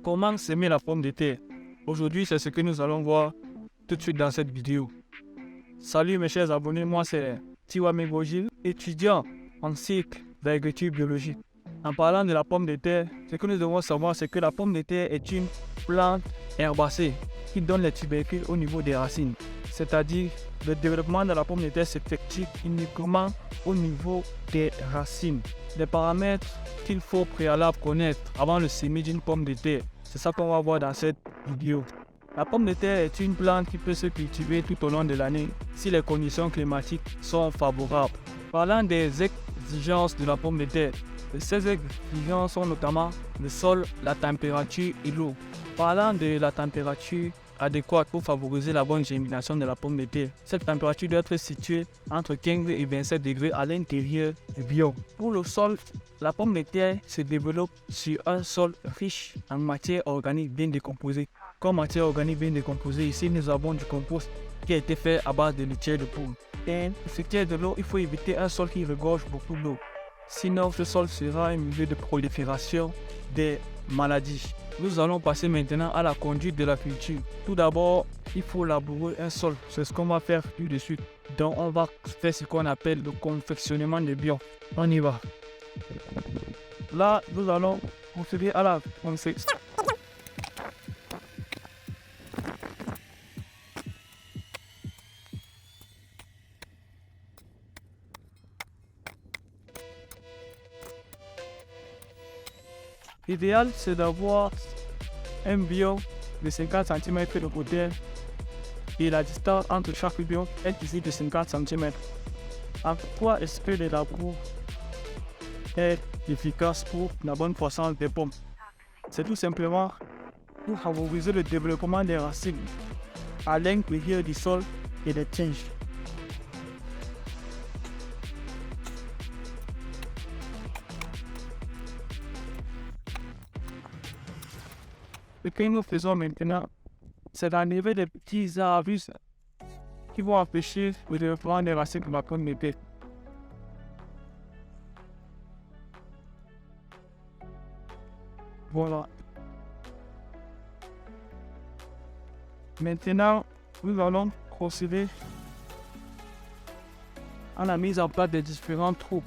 Comment semer la pomme de terre? Aujourd'hui, c'est ce que nous allons voir tout de suite dans cette vidéo. Salut mes chers abonnés, moi c'est Tiwame Gojil, étudiant en cycle d'agriculture biologique. En parlant de la pomme de terre, ce que nous devons savoir, c'est que la pomme de terre est une plante herbacée qui donne les tubercules au niveau des racines. C'est-à-dire, le développement de la pomme de terre s'effectue uniquement au niveau des racines. Les paramètres qu'il faut préalable connaître avant le semer d'une pomme de terre, c'est ça qu'on va voir dans cette vidéo. La pomme de terre est une plante qui peut se cultiver tout au long de l'année si les conditions climatiques sont favorables. Parlant des exigences de la pomme de terre, ces exigences sont notamment le sol, la température et l'eau. Parlant de la température adéquate pour favoriser la bonne germination de la pomme de terre, cette température doit être située entre 15 et 27 degrés à l'intérieur du biome. Pour le sol, la pomme de terre se développe sur un sol riche en matière organique bien décomposée. Comme matière organique bien décomposée, ici nous avons du compost qui a été fait à base de litière de poule. Et ce qui est de l'eau, il faut éviter un sol qui regorge beaucoup d'eau. Sinon, ce sol sera un milieu de prolifération des maladies. Nous allons passer maintenant à la conduite de la culture. Tout d'abord, il faut labourer un sol. C'est ce qu'on va faire tout de suite. Donc, on va faire ce qu'on appelle le confectionnement des biomes. On y va. Là, nous allons procéder à la confection. L'idéal, c'est d'avoir un biome de 50 cm de hauteur et la distance entre chaque biome est ici de 50 cm. En quoi est-ce que le labour est efficace pour la bonne croissance des pommes? C'est tout simplement pour favoriser le développement des racines à l'intérieur du sol et des tiges. Ce que nous faisons maintenant, c'est d'enlever des petits arbres qui vont empêcher le développement des racines de la pomme de terre. Voilà. Maintenant, nous allons procéder à la mise en place des différents trous.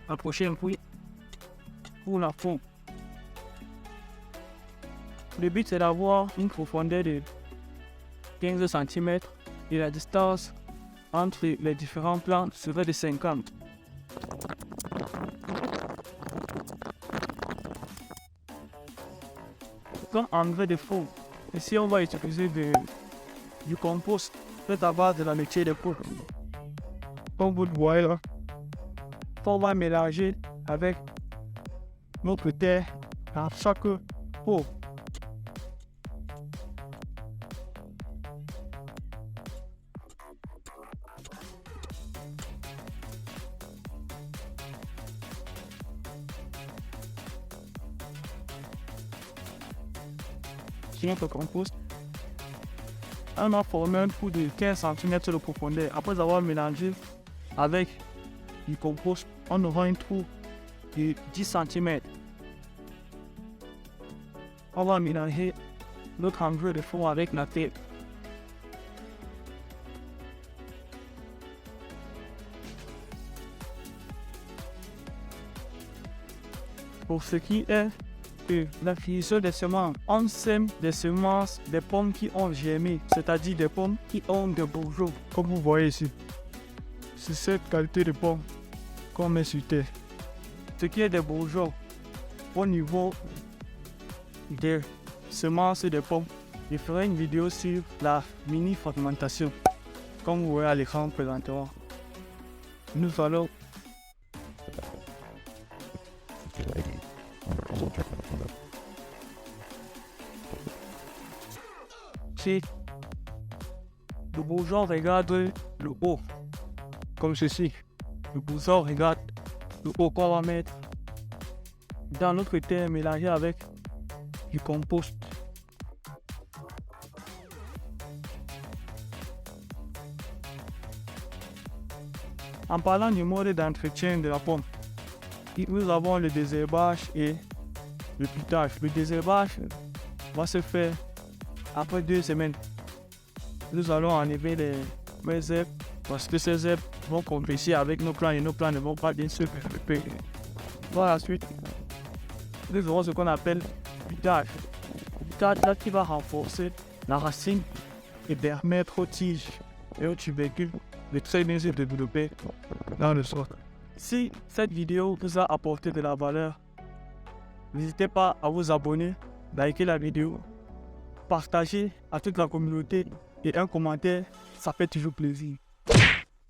La prochaine fois, pour la pomme. Le but c'est d'avoir une profondeur de 15 cm et la distance entre les différents plants serait de 50. Pour enlever des faux, ici on va utiliser du compost fait à base de la litière de poule. Comme vous le voyez là, on va mélanger avec notre terre dans chaque pot. Notre compost, on a formé un trou de 15 cm de profondeur. Après avoir mélangé avec du compost, on aura un trou de 10 cm. On va mélanger notre engrais de fond avec la terre. Pour ce qui est la finition des semences, on sème des semences des pommes qui ont germé, c'est-à-dire des pommes qui ont des bourgeons, comme vous voyez ici. C'est cette qualité de pommes qu'on met sur terre. Ce qui est des bourgeons, au niveau des semences des pommes, je ferai une vidéo sur la mini-fragmentation, comme vous voyez à l'écran présentement. Nous allons si le bourgeon regarde le haut, comme ceci, le bourgeon regarde le haut qu'on va mettre dans notre terre mélangé avec du compost. En parlant du mode d'entretien de la pomme, nous avons le désherbage et le putage. Le désherbage va se faire après 2 semaines. Nous allons enlever les herbes parce que ces herbes vont compléter avec nos plants et nos plants ne vont pas bien se développer. Par la suite, nous aurons ce qu'on appelle le putage. Le putage là qui va renforcer la racine et permettre aux tiges et aux tubercules de très bien se développer dans le sol. Si cette vidéo vous a apporté de la valeur, n'hésitez pas à vous abonner, liker la vidéo, partager à toute la communauté et un commentaire, ça fait toujours plaisir.